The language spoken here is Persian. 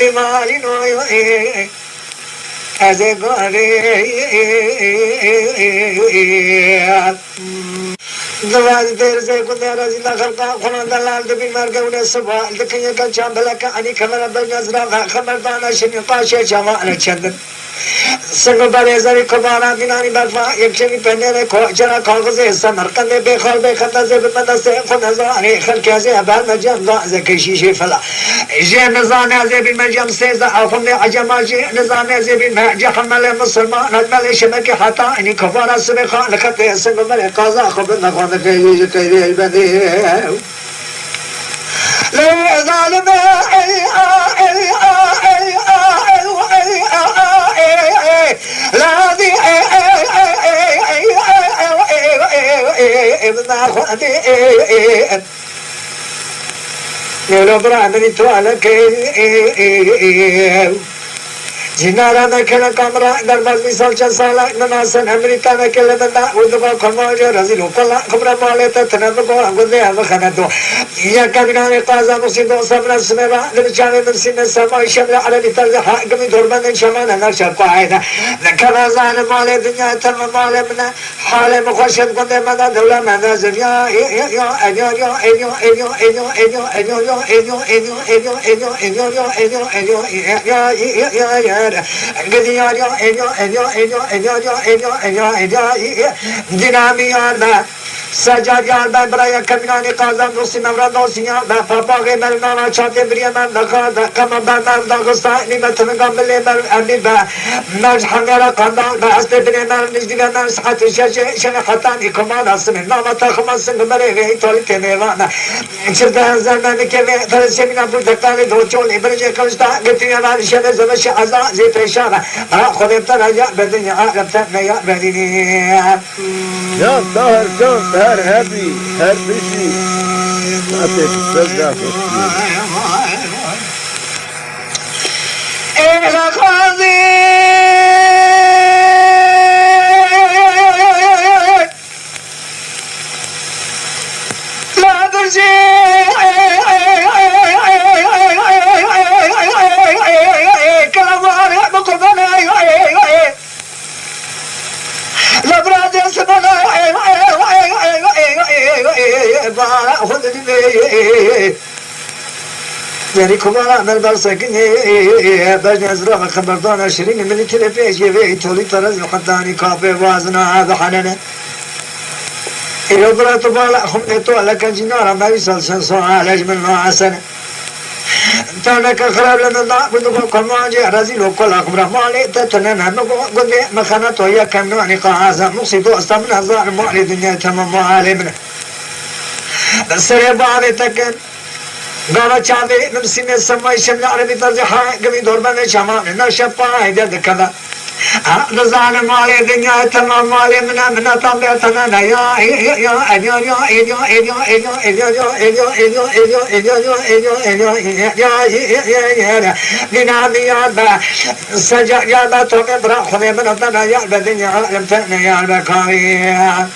كل مال زواج دير زي كنت رزيلا خلقا خلان دلال دبي مرقون الصباح دكية كالشام بلك عني خبر بالنزرة خبر دانا شني قاشي شمال چندن سنگو بریزاری کبارا دینانی برفا یکشنی پنیره کوچرا کاغذ سمرقند بخال بخطا زبر مدسته خود نزانی خلکازی عبال مجم دازه کشیشی فلا جه نظام زبر مجم سیزا اخوند عجماجی نظام زبر مجم حمل مسلمان نجمل شمک حتا اینی کبارا سبخان لخطه سنگو بری قازا خبر نخوند کهیج کهیج بندی لا ظالم لا دي ابن اخواتي يا رب رحمني توالك جنارا نكلا كامرا درباز مثال چسالا نناسن امريكا نكلا بندا ودبا كماجا رزيلو كلا خبر مالتا تنبقو اغذي هذا يا كابينان قازا مصيدو سمنا سمبا لبچانه نرسين سما شمل عربي ترز حاكمي دوربان شمانا نرشا قاعدة نكلا زان مال دنيا تم مال من حال مخشب كنت مدى دولة مدى زنيا dinamiyan سجاد یار ben برای کمینانی قازم روسی ممرد دوسیان ben پاپاقی من نانا چاته بریه من دخاد کما ben داغستانی متن قبلی من امی ben مجحن را قندان ben استه بری من نجدی من ساعت شش شن خطانی کمان اسم نام تخم سنگ بری تولی تنیوان چرده هزار من که فرس مینا پرتکانی دو چولی برجه کلشتا گتینا من شب زمش ازا زی پریشان خودم تنیا بدنیا رفتن نیا بدینی Ya Tahir Can, her happy, her busy. Zaten sevda Emre Kazi La Durci Kalamari Mukubana La Brada Sabana يعني كمان من برسكني بجن أزرق خبردان 20 من التلفيش يبي تولي ترز وقداني كافي وازنا هذا حننا يبرا تبالا خمنتو لك جنارا ما يصل سنسو عالج من نوع تانك خراب لنا بدو كمان جي رزيل وكل أخبار مالي تتننا نقول قد مخنا تويا كمناني قاعزة مصيدو استمنا زار مالي دنيا تمام عالمنا بس ربعي تكن قال شعبي نفسي سماي شمل عربي ترجح قبي دوربان شمال نشفا هيدا كذا نزال مالي دنيا تمام مالي منا طبيعتنا يا دينامي با سجا يا با تو برا خمي من طنا يا بدنيا عالم تنا يا بكاري يا